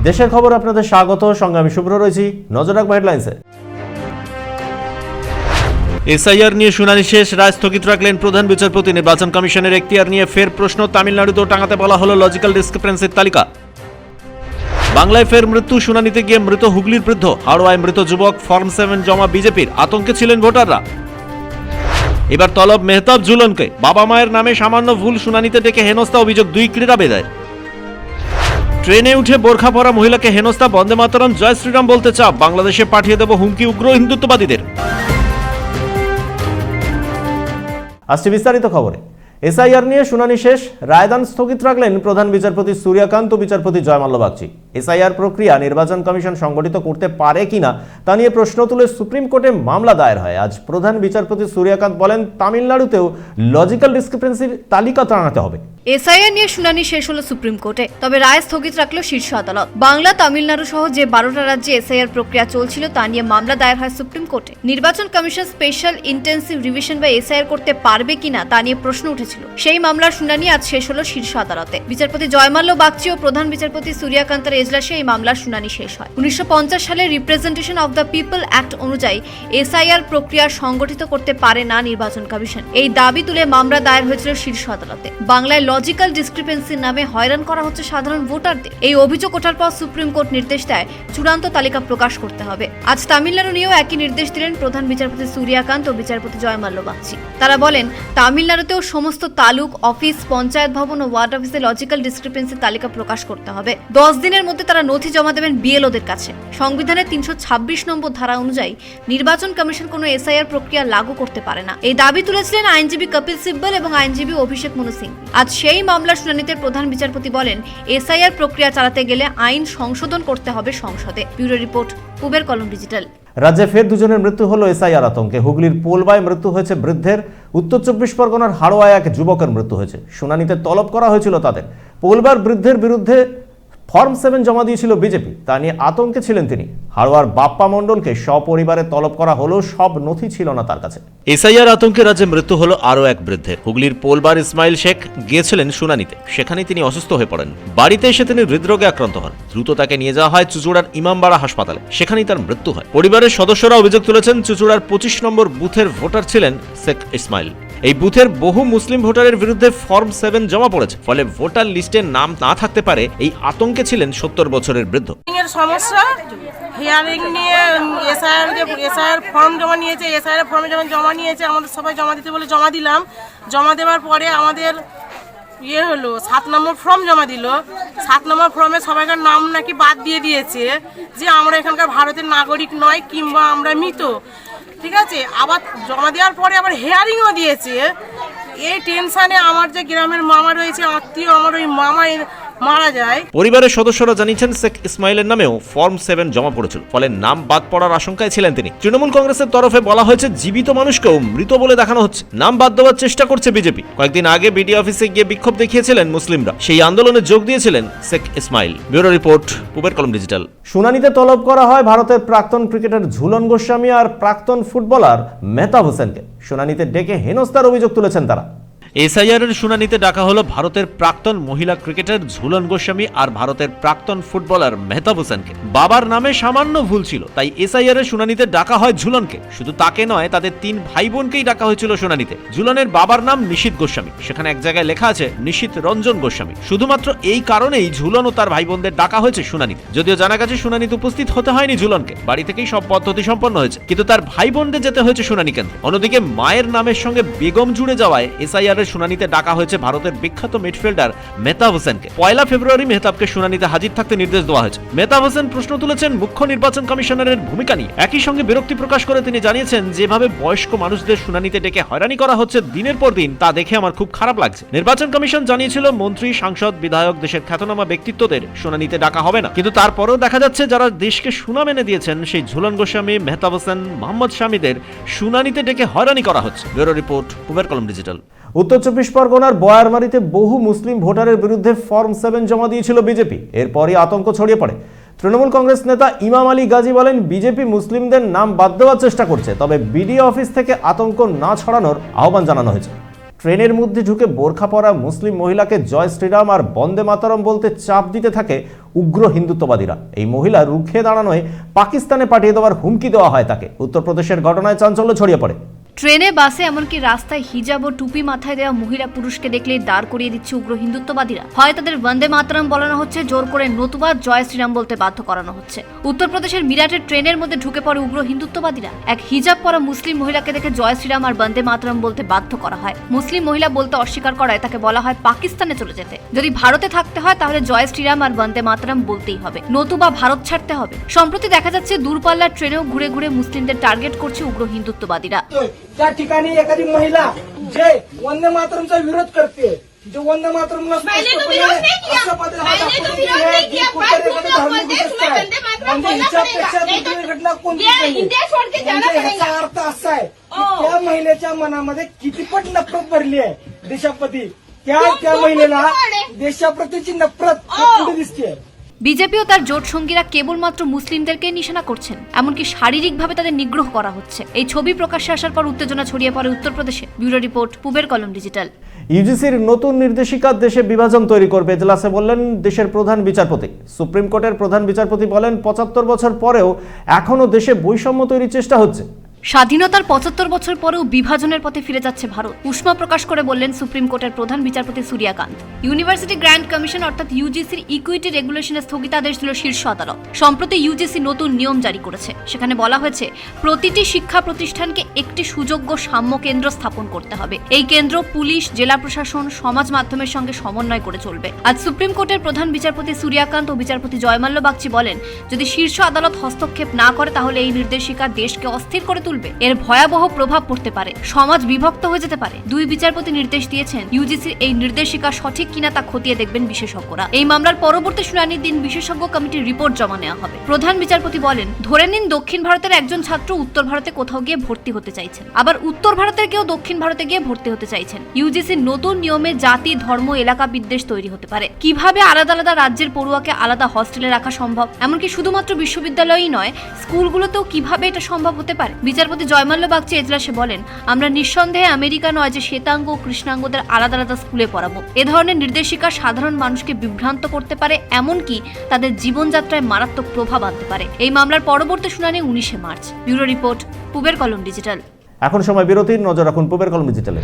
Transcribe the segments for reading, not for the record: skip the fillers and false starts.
দেশের খবর আপনাদের স্বাগত। সঙ্গে আমি শুভ্র রয়েছি। নজর রাখবো হেডলাইন্সে। এসআইআর নিয়ে শুনানি শেষ, রায় স্থগিত রাখলেন প্রধান বিচারপতি। নির্বাচন কমিশনের এখতিয়ার নিয়ে ফের প্রশ্ন। তামিলনাড়ুতেও টাঙাতে বলা হলো লজিক্যাল ডিসক্রিপেন্সির তালিকা। বাংলায় ফের মৃত্যু, শুনানিতে গিয়ে মৃত হুগলির বৃদ্ধ। হাড়োয়ায় মৃত যুবক, ফর্ম 7 জমা বিজেপির। আতঙ্কে ছিলেন ভোটাররা। এবার তলব মেহতাব ঝুলনকে। বাবা মায়ের নামে সামান্য ভুল, শুনানিতে ডেকে হেনস্থা, অভিযোগ 2 ক্রীড়াবিদের। ট্রেনে উঠে বোরখা পরা মহিলাকে হেনস্থা, বন্দে মাতরম জয় শ্রীরাম বলতে চাপ, বাংলাদেশে পাঠিয়ে দেব হুমকি উগ্র হিন্দুত্ববাদীদের। আসছে বিস্তারিত খবরে। এসআইআর নিয়ে শুনানি শেষ, রায়দান স্থগিত রাখলেন প্রধান বিচারপতি সূর্যকান্ত ও বিচারপতি জয়মাল্য বাগচি। এসআইআর প্রক্রিয়া নির্বাচন কমিশন সংগঠিত করতে পারে কিনা তা নিয়ে প্রশ্ন তুলে সুপ্রিম কোর্টে মামলা দায়ের হয়। আজ প্রধান বিচারপতি সূর্যকান্ত বলেন, তামিলনাড়ুতেও লজিক্যাল ডিসক্রিপেন্সির তালিকা টাঙাতে হবে। এসআইআর নিয়ে শুনানি শেষ হলো সুপ্রিম কোর্টে, তবে রায় স্থগিত রাখলো শীর্ষ আদালত। বাংলা, তামিলনাড়ু সহ যে 12টা রাজ্যে এসআইআর প্রক্রিয়া চলছিল তা নিয়ে মামলা দায়ের হয় সুপ্রিম কোর্টে। নির্বাচন কমিশন স্পেশাল ইন্টেন্সিভ রিভিশন বা এসআইআর করতে পারবে কিনা তা নিয়ে প্রশ্ন উঠেছিল। সেই মামলার শুনানি আজ শেষ হলো শীর্ষ আদালতে। বিচারপতি জয়মাল্য বাগচি ও প্রধান বিচারপতি সূর্যকান্তের এজলাসে এই মামলার শুনানি শেষ হয়। 1950 সালে representation of the people act অনুযায়ী এসআইআর প্রক্রিয়া সংগঠিত করতে পারে না নির্বাচন কমিশন। এই দাবি তুলে মামলা দায়ের হয়েছিল শীর্ষ আদালতে। বাংলায় লজিক্যাল ডিসক্রিপেন্সির নামে হয়রান করা হচ্ছে সাধারণ ভোটারদের। এই অভিযোগ ওঠার পর সুপ্রিম কোর্ট নির্দেশ দেয় চূড়ান্ত তালিকা প্রকাশ করতে হবে। আজ তামিলনাড়ু নিয়েও একই নির্দেশ দিলেন প্রধান বিচারপতি সূর্যকান্ত ও বিচারপতি জয়মাল্য বাগচি। তারা বলেন, তামিলনাড়ুতেও সমস্ত তালুক, অফিস, পঞ্চায়েত ভবন ও ওয়ার্ড অফিসে লজিক্যাল ডিসক্রিপেন্সির তালিকা প্রকাশ করতে হবে। 10 দিনের মধ্যে তারা নথি জমা দেবেন বিএলওদের কাছে। সংবিধানের 326 নম্বর ধারা অনুযায়ী নির্বাচন কমিশন কোনো এসআইআর প্রক্রিয়া লাগু করতে পারে না। এই দাবি তুলেছিলেন আইনজীবী কপিল সিব্বল এবং আইনজীবী অভিষেক মনু সিং। আজ সেই মামলার শুনানিতে প্রধান বিচারপতি বলেন, এসআইআর প্রক্রিয়া চালাতে গেলে আইন সংশোধন করতে হবে সংসদে। ব্যুরো রিপোর্ট, পুবের কলম ডিজিটাল। রাজ্যে ফের দুজনের মৃত্যু হলো এসআইআর আতঙ্কে। হুগলির পোলবায় মৃত্যু হয়েছে বৃদ্ধের, উত্তর 24 পরগনার হাড়োয়ায় এক যুবকের মৃত্যু হয়েছে। শুনানিতে তলব করা হয়েছিল তাদের। পোলবার বৃদ্ধের বিরুদ্ধে ফর্ম 7 জমা দিয়েছিল বিজেপি, তা নিয়ে আতঙ্কে ছিলেন তিনি। হাড়োয়ার বাপ্পা মণ্ডলকে সপরিবারে তলব করা হলেও সব নথি ছিল না তার কাছে। এসআইআর আতঙ্কে রাজ্যে মৃত্যু হলো আরও এক বৃদ্ধের। হুগলির পোলবার ইসমাইল শেখ গিয়েছিলেন শুনানিতে, সেখানে তিনি অসুস্থ হয়ে পড়েন। বাড়িতে এসে তিনি হৃদরোগে আক্রান্ত হন। দ্রুত তাকে নিয়ে যাওয়া হয় চুচুড়ার ইমামবাড়া হাসপাতালে, সেখানেই তার মৃত্যু হয়। পরিবারের সদস্যরা অভিযোগ তুলেছেন, চুচুড়ার 25 নম্বর বুথের ভোটার ছিলেন শেখ ইসমাইল। এই বুথের বহু মুসলিম ভোটারের বিরুদ্ধে ফর্ম 7 জমা পড়েছে, ফলে ভোটার লিস্টে নাম না থাকতে পারে এই আতঙ্কে ছিলেন 70 বছরের বৃদ্ধ। সমস্যা হিয়ারিং নিয়ে এসআইআর ফর্ম জমা নিয়েছে, এসআইআর ফর্মে যখন জমা নিয়েছে আমাদের সবাই জমা দিতে বলে জমা দিলাম। জমা দেওয়ার পরে আমাদের হলো 7 নম্বর ফর্ম জমা দিল। 7 নম্বর ফর্মে সবাইকার নাম নাকি বাদ দিয়ে দিয়েছে, যে আমরা এখানকার ভারতের নাগরিক নয় কিংবা আমরা মৃত। ঠিক আছে, আবার জমা দেওয়ার পরে আবার হিয়ারিংও দিয়েছে। এই টেনশনে আমার যে গ্রামের মামা রয়েছে আত্মীয়, আমার ওই মামা মারা যায়। পরিবারের সদস্যরা জানিয়েছেন, শেখ ইসমাইলের নামেও ফর্ম 7 জমা পড়েছিল, ফলে নাম বাদ পড়ার আশঙ্কায় ছিলেন তিনি। তৃণমূল কংগ্রেসের তরফে বলা হয়েছে, জীবিত মানুষকেও মৃত বলে দেখানো হচ্ছে, নাম বাদ দেওয়ার চেষ্টা করছে বিজেপি। কয়েকদিন আগে বিডি অফিসে গিয়ে বিক্ষোভ দেখিয়েছিলেন মুসলিমরা, সেই আন্দোলনে যোগ দিয়েছিলেন শেখ ইসমাইল। ব্যুরো রিপোর্ট, পুবের কলম ডিজিটাল। শুনানিতে তলব করা হয় ভারতের প্রাক্তন ক্রিকেটার ঝুলন গোস্বামী আর প্রাক্তন ফুটবলার মেহতাব হোসেনকে। শুনানিতে ডেকে হেনস্থার অভিযোগ তুলেছেন তারা। এসআইআর এর শুনানিতে ডাকা হলো ভারতের প্রাক্তন মহিলা ক্রিকেটার ঝুলন গোস্বামী আর ভারতের প্রাক্তন ফুটবলার মেহতাব হোসেনকে। বাবার নামে সামান্য ভুল ছিল, তাই এসআইআর এর শুনানিতে ডাকা হয় ঝুলনকে। শুধু তাকে নয়, তাদের 3 ভাই বোনকেই ডাকা হয়েছিল শুনানিতে। ঝুলনের বাবার নাম নিশীথ গোস্বামী, সেখানে এক জায়গায় লেখা আছে নিশীথ রঞ্জন গোস্বামী। শুধুমাত্র এই কারণেই ঝুলন ও তার ভাই বোনদের ডাকা হয়েছে শুনানিতে। যদিও জানা গেছে শুনানিতে উপস্থিত হতে হয়নি ঝুলনকে, বাড়ি থেকেই সব পদ্ধতি সম্পন্ন হয়েছে, কিন্তু তার ভাই বোনদের যেতে হয়েছে শুনানি কেন্দ্রে। অন্যদিকে মায়ের নামের সঙ্গে বেগম জুড়ে যাওয়ায় এসআইআর শুনানিতে ডাকা হয়েছে ভারতের বিখ্যাত মিডফিল্ডার মেহতাব হোসেনকে। 1 ফেব্রুয়ারি মেহতাবকে শুনানিতে হাজির থাকতে নির্দেশ দেওয়া হয়েছে। মেহতাব হোসেন প্রশ্ন তুলেছেন মুখ্য নির্বাচন কমিশনারের ভূমিকা নিয়ে। একই সঙ্গে বিরক্তি প্রকাশ করে তিনি জানিয়েছেন, যেভাবে বয়স্ক মানুষদের শুনানিতে ডেকে হয়রানি করা হচ্ছে দিনের পর দিন, তা দেখে আমার খুব খারাপ লাগছে। নির্বাচন কমিশন জানিয়েছিল মন্ত্রী, সাংসদ, বিধায়ক, দেশের খ্যাতনামা ব্যক্তিত্বদের শুনানিতে ডাকা হবে না, কিন্তু তারপরেও দেখা যাচ্ছে যারা দেশকে সুনাম এনে দিয়েছেন, সেই ঝুলন গোস্বামী, মেহতাব হোসেন, মোহাম্মদ শামিদের শুনানিতে ডেকে হয়রানি করা হচ্ছে। ব্যুরো রিপোর্ট, পুবের কলম ডিজিটাল। উত্তর 24 পরগনার বয়ারমারিতে বহু মুসলিম ভোটারের বিরুদ্ধে ফর্ম 7 জমা দিয়েছিল বিজেপি। এরপরই আতঙ্ক ছড়িয়ে পড়ে। তৃণমূল কংগ্রেস নেতা ইমাম আলী গাজী বলেন, বিজেপি মুসলিমদের নাম বাদ দেওয়ার চেষ্টা করছে, তবে বিডিও অফিস থেকে আতঙ্ক না ছড়ানোর আহ্বান জানানো হয়েছে। ট্রেনের মধ্যে ঢুকে বোরখা পরা মুসলিম মহিলাকে জয় শ্রীরাম আর বন্দে মাতরম বলতে চাপ দিতে থাকে উগ্র হিন্দুত্ববাদীরা। এই মহিলা রুখে দাঁড়ানোয় পাকিস্তানে পাঠিয়ে দেওয়ার হুমকি দেওয়া হয় তাকে। উত্তরপ্রদেশের ঘটনায় চাঞ্চল্য ছড়িয়ে পড়ে। ট্রেনে, বাসে, এমনকি রাস্তায় হিজাব ও টুপি মাথায় দেওয়া মহিলা পুরুষকে দেখলেই দাঁড় করিয়ে দিচ্ছে উগ্র হিন্দুত্ববাদীরা। হয় তাদের বন্দে মাতরম বলানো হচ্ছে জোর করে, নতুবা জয় শ্রীরাম বলতে বাধ্য করানো হচ্ছে। উত্তরপ্রদেশের মিরাটের ট্রেনের মধ্যে ঢুকে পড়ে উগ্র হিন্দুত্ববাদীরা। এক হিজাব পরা মুসলিম মহিলাকে দেখে জয় শ্রীরাম আর বন্দে মাতরম বলতে বাধ্য করা হয়। মুসলিম মহিলা বলতে অস্বীকার করায় তাকে বলা হয় পাকিস্তানে চলে যেতে। যদি ভারতে থাকতে হয় তাহলে জয় শ্রীরাম আর বন্দে মাতরম বলতেই হবে, নতুবা ভারত ছাড়তে হবে। সম্প্রতি দেখা যাচ্ছে দূরপাল্লার ট্রেনেও ঘুরে ঘুরে মুসলিমদের টার্গেট করছে উগ্র হিন্দুত্ববাদীরা। त्या ठिकाणी एखादी महिला जे वंदे मातरमचा विरोध करते, जो वंदे मातरमला स्पष्टपणे असं पत्र हा दाखवते की हे गीत कुठेतरी एखादं धार्मिक गोष्ट आहे, म्हणजे हिच्यापेक्षा दुसरी घटना कोणतीच नाही। म्हणजे ह्याचा अर्थ असा आहे की त्या महिलेच्या मनामध्ये कितीपट नफरत भरली आहे देशाप्रती, त्या महिलेला देशाप्रतीची नफरत पुढे दिसते। বিজেপি ও তার জোট সঙ্গীরা কেবলমাত্র মুসলিমদেরকে নিশানা করছেন, এমনকি শারীরিকভাবে তাদের নিগ্রহ করা হচ্ছে। এই ছবি প্রকাশ্যে আসার পর উত্তেজনা ছড়িয়ে পড়ে উত্তরপ্রদেশে। ব্যুরো রিপোর্ট, পূবের কলম ডিজিটাল। ইউজিসির নতুন নির্দেশিকা দেশে বিভাজন তৈরি করবে, এজলাসে বললেন দেশের প্রধান বিচারপতি। সুপ্রিম কোর্টের প্রধান বিচারপতি বলেন ৭৫ বছর পরেও এখনো দেশে বৈষম্য তৈরির চেষ্টা হচ্ছে। স্বাধীনতার ৭৫ বছর পরেও বিভাজনের পথে ফিরে যাচ্ছে ভারত, উষ্মা প্রকাশ করে বললেন সুপ্রিম কোর্টের প্রধান বিচারপতি সূর্যকান্ত। ইউনিভার্সিটি গ্র্যান্ড কমিশন অর্থাৎ ইউজিসির ইকুইটি রেগুলেশনের স্থগিতাদেশ দিল শীর্ষ আদালত। সম্প্রতি ইউজিসি নতুন নিয়ম জারি করেছে। সেখানে বলা হয়েছে প্রতিটি শিক্ষা প্রতিষ্ঠানকে একটি সুযোগ্য সাম্য কেন্দ্র স্থাপন করতে হবে। এই কেন্দ্র পুলিশ, জেলা প্রশাসন, সমাজ মাধ্যমের সঙ্গে সমন্বয় করে চলবে। আজ সুপ্রিম কোর্টের প্রধান বিচারপতি সূর্যকান্ত ও বিচারপতি জয়মাল্য বাগচি বলেন, যদি শীর্ষ আদালত হস্তক্ষেপ না করে তাহলে এই নির্দেশিকা দেশকে অস্থির করে তুলবে। এর ভয়াবহ প্রভাব পড়তে পারে, সমাজ বিভক্ত হয়ে যেতে পারে। দুই বিচারপতি নির্দেশ দিয়েছেন ইউজিসির এই নির্দেশিকা সঠিক কিনা তা খতিয়ে দেখবেন বিশেষজ্ঞরা। এই মামলার পরবর্তী শুনানির দিন বিশেষজ্ঞ কমিটির রিপোর্ট জমা নেওয়া হবে। প্রধান বিচারপতি বলেন, ধরে নিন দক্ষিণ ভারতের একজন ছাত্র উত্তর ভারতে কোথাও গিয়ে ভর্তি হতে চাইছেন, আবার উত্তর ভারতের কেউ দক্ষিণ ভারতে গিয়ে ভর্তি হতে চাইছেন। ইউজিসির নতুন নিয়মে জাতি, ধর্ম, এলাকা বিদ্বেষ তৈরি হতে পারে। কিভাবে আলাদা আলাদা রাজ্যের পড়ুয়াকে আলাদা হস্টেলে রাখা সম্ভব? এমনকি শুধুমাত্র বিশ্ববিদ্যালয়ই নয়, স্কুলগুলোতেও কিভাবে এটা সম্ভব হতে পারে? বিচারপতি জয়মাল্য বাগচি এজলাসে বলেন, আমরা নিঃসন্দেহে আমেরিকা নয় যে শ্বেতাঙ্গ ও কৃষ্ণাঙ্গদের আলাদা আলাদা স্কুলে পড়াবো। এ ধরনের নির্দেশিকা সাধারণ মানুষকে বিভ্রান্ত করতে পারে, এমনকি তাদের জীবনযাত্রায় মারাত্মক প্রভাব আনতে পারে। এই মামলার পরবর্তী শুনানি 19শে মার্চ। ব্যুরো রিপোর্ট, পূবের কলম ডিজিটাল। এখন সময় বিরতির, নজর রাখুন পূবের কলম ডিজিটালে।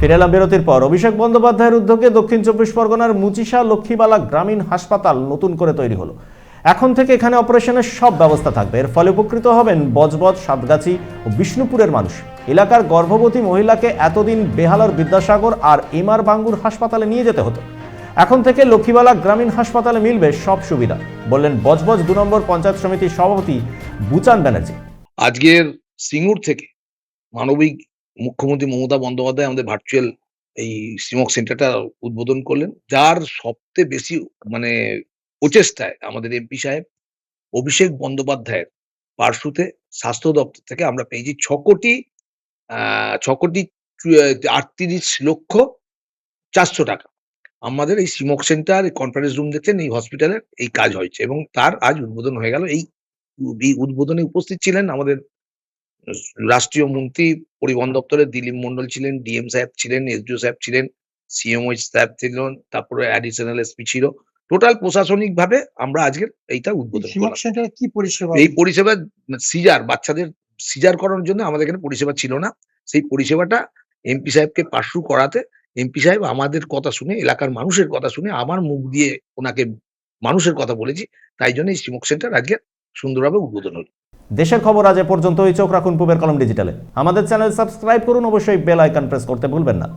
ফিরে এলাম বিরতির পর। অভিষেক বন্দ্যোপাধ্যায়ের উদ্যোগে দক্ষিণ 24 পরগনার মুচিশা লক্ষ্মীবালা গ্রামীণ হাসপাতাল নতুন করে তৈরি হলো। এখন থেকে এখানে অপারেশনের সব ব্যবস্থা থাকবে। এর ফলে উপকৃত হবেন বজবজ, সাতগাছি ও বিষ্ণুপুরের মানুষ। এলাকার গর্ভবতী মহিলাকে এতদিন বেহালার বিদ্যাসাগর আর এমআর বাঙ্গুর হাসপাতালে নিয়ে যেতে হতো। এখন থেকে লক্ষ্মীবালা গ্রামীণ হাসপাতালে মিলবে সব সুবিধা, বললেন বজবজ 2 নম্বর পঞ্চায়েত সমিতির সভাপতি বুচান ব্যানার্জি। আজকের সিঙ্গুর থেকে মানবিক মুখ্যমন্ত্রী মমতা বন্দ্যোপাধ্যায় আমাদের ভার্চুয়াল এই সিমক সেন্টারটা উদ্বোধন করলেন, যার সবচেয়ে বেশি মানে প্রচেষ্টায় আমাদের এমপি সাহেব অভিষেক বন্দ্যোপাধ্যায়ের পার্শ্বতে স্বাস্থ্য দপ্তর থেকে আমরা পেয়েছি 6,38,400,000 টাকা। আমাদের এই সিমক সেন্টার, কনফারেন্স রুম দেখছেন, এই হসপিটালের এই কাজ হয়েছে এবং তার আজ উদ্বোধন হয়ে গেল। এই উদ্বোধনে উপস্থিত ছিলেন আমাদের রাষ্ট্রীয় মন্ত্রী, পরিবহন দপ্তরের দিলীপ মন্ডল ছিলেন, ডিএম সাহেব ছিলেন, এসডিও সাহেব ছিলেন, সিএমও সাহেব ছিলেন, তারপরে অ্যাডিশনাল এসপি ছিল। টোটাল প্রশাসনিক ভাবে আমরা আজকের এইটা উদ্বোধন করলাম। সেন্টারে কি পরিষেবা? এই পরিষেবা সিজার, বাচ্চাদের সিজার করানোর জন্য আমাদের এখানে পরিষেবা ছিল না। সেই পরিষেবাটা এমপি সাহেবকে পার্সু করাতে এমপি সাহেব আমাদের কথা শুনে, এলাকার মানুষের কথা শুনে, আমার মুখ দিয়ে ওনাকে মানুষের কথা বলেছি, তাই জন্য এই সিমক সেন্টার আজকে সুন্দরভাবে উদ্বোধন হলো। দেশের খবর আজ এ পর্যন্তই। চোখ রাখুন পূবের কলম ডিজিটালে। আমাদের চ্যানেল সাবস্ক্রাইব করুন, অবশ্যই বেল আইকন প্রেস করতে ভুলবেন না।